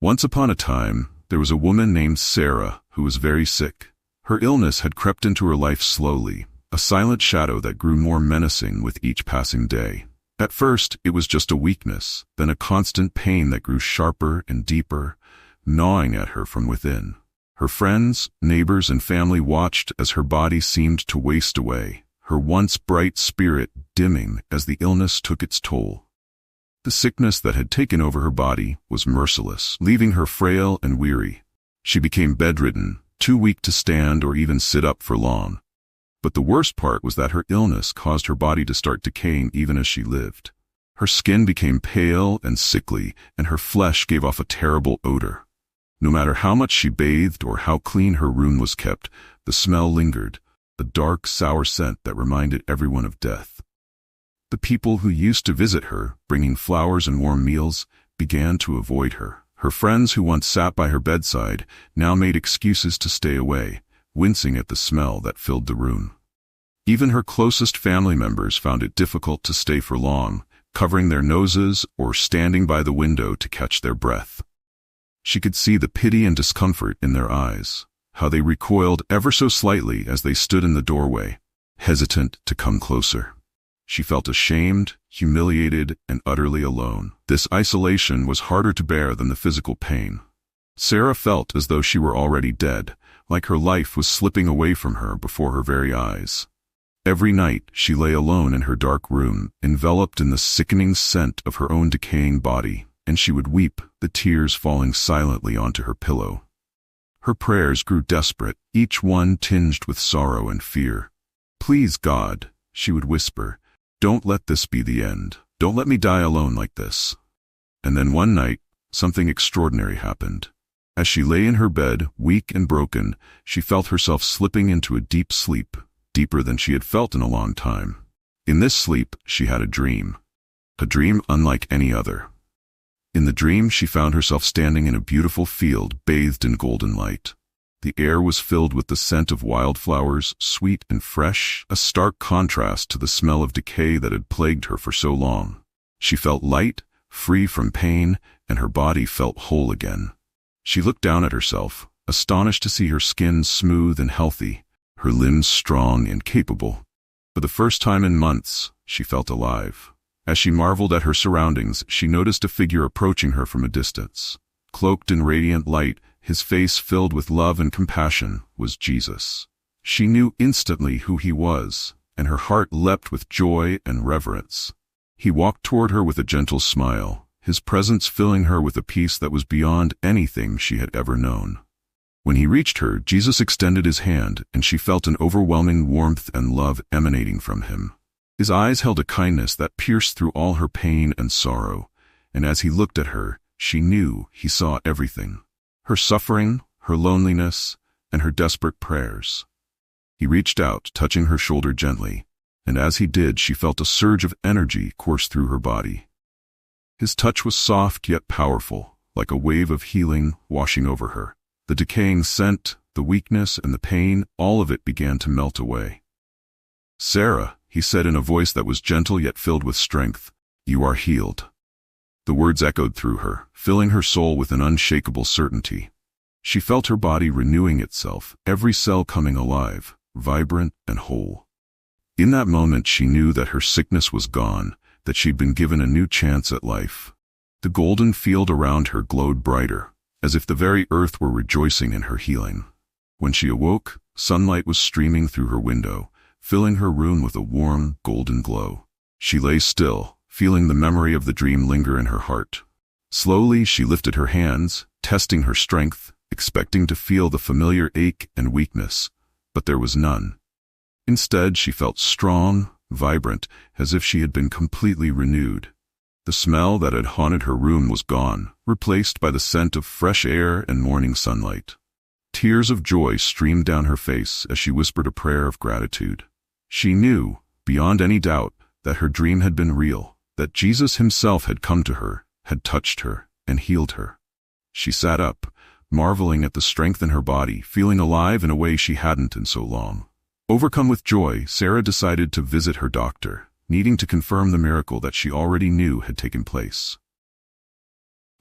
Once upon a time, there was a woman named Sarah who was very sick. Her illness had crept into her life slowly, a silent shadow that grew more menacing with each passing day. At first, it was just a weakness, then a constant pain that grew sharper and deeper, gnawing at her from within. Her friends, neighbors, and family watched as her body seemed to waste away, her once bright spirit dimming as the illness took its toll. The sickness that had taken over her body was merciless, leaving her frail and weary. She became bedridden, too weak to stand or even sit up for long. But the worst part was that her illness caused her body to start decaying even as she lived. Her skin became pale and sickly, and her flesh gave off a terrible odor. No matter how much she bathed or how clean her room was kept, the smell lingered, a dark, sour scent that reminded everyone of death. The people who used to visit her, bringing flowers and warm meals, began to avoid her. Her friends who once sat by her bedside now made excuses to stay away, wincing at the smell that filled the room. Even her closest family members found it difficult to stay for long, covering their noses or standing by the window to catch their breath. She could see the pity and discomfort in their eyes, how they recoiled ever so slightly as they stood in the doorway, hesitant to come closer. She felt ashamed, humiliated, and utterly alone. This isolation was harder to bear than the physical pain. Sarah felt as though she were already dead, like her life was slipping away from her before her very eyes. Every night she lay alone in her dark room, enveloped in the sickening scent of her own decaying body, and she would weep, the tears falling silently onto her pillow. Her prayers grew desperate, each one tinged with sorrow and fear. "Please, God," she would whisper, "don't let this be the end. Don't let me die alone like this." And then one night, something extraordinary happened. As she lay in her bed, weak and broken, she felt herself slipping into a deep sleep, deeper than she had felt in a long time. In this sleep, she had a dream unlike any other. In the dream, she found herself standing in a beautiful field bathed in golden light. The air was filled with the scent of wildflowers, sweet and fresh, a stark contrast to the smell of decay that had plagued her for so long. She felt light, free from pain, and her body felt whole again. She looked down at herself, astonished to see her skin smooth and healthy, her limbs strong and capable. For the first time in months, she felt alive. As she marveled at her surroundings, she noticed a figure approaching her from a distance. Cloaked in radiant light, his face filled with love and compassion, was Jesus. She knew instantly who he was, and her heart leapt with joy and reverence. He walked toward her with a gentle smile, his presence filling her with a peace that was beyond anything she had ever known. When he reached her, Jesus extended his hand, and she felt an overwhelming warmth and love emanating from him. His eyes held a kindness that pierced through all her pain and sorrow, and as he looked at her, she knew he saw everything. Her suffering, her loneliness, and her desperate prayers. He reached out, touching her shoulder gently, and as he did, she felt a surge of energy course through her body. His touch was soft yet powerful, like a wave of healing washing over her. The decaying scent, the weakness, and the pain, all of it began to melt away. "Sarah," he said in a voice that was gentle yet filled with strength, "you are healed." The words echoed through her, filling her soul with an unshakable certainty. She felt her body renewing itself, every cell coming alive, vibrant and whole. In that moment she knew that her sickness was gone, that she'd been given a new chance at life. The golden field around her glowed brighter, as if the very earth were rejoicing in her healing. When she awoke, sunlight was streaming through her window, filling her room with a warm, golden glow. She lay still, feeling the memory of the dream linger in her heart. Slowly she lifted her hands, testing her strength, expecting to feel the familiar ache and weakness, but there was none. Instead, she felt strong, vibrant, as if she had been completely renewed. The smell that had haunted her room was gone, replaced by the scent of fresh air and morning sunlight. Tears of joy streamed down her face as she whispered a prayer of gratitude. She knew, beyond any doubt, that her dream had been real, that Jesus himself had come to her, had touched her, and healed her. She sat up, marveling at the strength in her body, feeling alive in a way she hadn't in so long. Overcome with joy, Sarah decided to visit her doctor, needing to confirm the miracle that she already knew had taken place.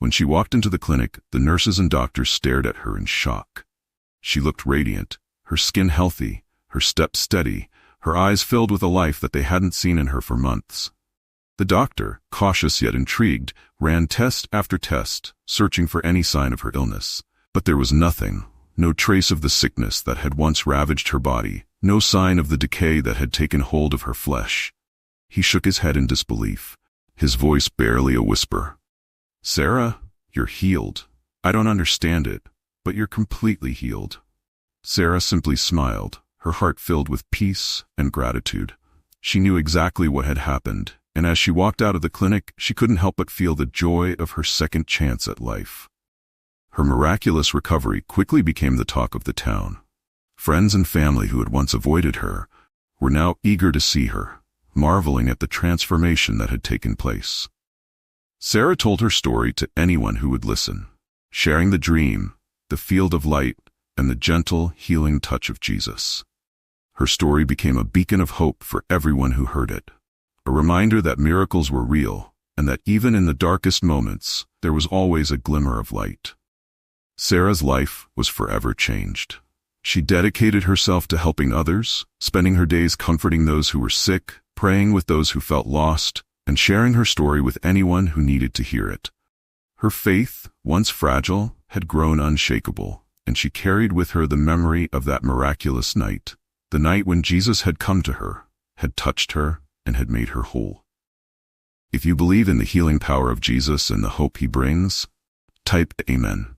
When she walked into the clinic, the nurses and doctors stared at her in shock. She looked radiant, her skin healthy, her step steady, her eyes filled with a life that they hadn't seen in her for months. The doctor, cautious yet intrigued, ran test after test, searching for any sign of her illness. But there was nothing, no trace of the sickness that had once ravaged her body, no sign of the decay that had taken hold of her flesh. He shook his head in disbelief, his voice barely a whisper. "Sarah, you're healed. I don't understand it, but you're completely healed." Sarah simply smiled, her heart filled with peace and gratitude. She knew exactly what had happened, and as she walked out of the clinic, she couldn't help but feel the joy of her second chance at life. Her miraculous recovery quickly became the talk of the town. Friends and family who had once avoided her were now eager to see her, marveling at the transformation that had taken place. Sarah told her story to anyone who would listen, sharing the dream, the field of light, and the gentle, healing touch of Jesus. Her story became a beacon of hope for everyone who heard it, a reminder that miracles were real, and that even in the darkest moments, there was always a glimmer of light. Sarah's life was forever changed. She dedicated herself to helping others, spending her days comforting those who were sick, praying with those who felt lost, and sharing her story with anyone who needed to hear it. Her faith, once fragile, had grown unshakable, and she carried with her the memory of that miraculous night, the night when Jesus had come to her, had touched her, and had made her whole. If you believe in the healing power of Jesus and the hope he brings, type Amen.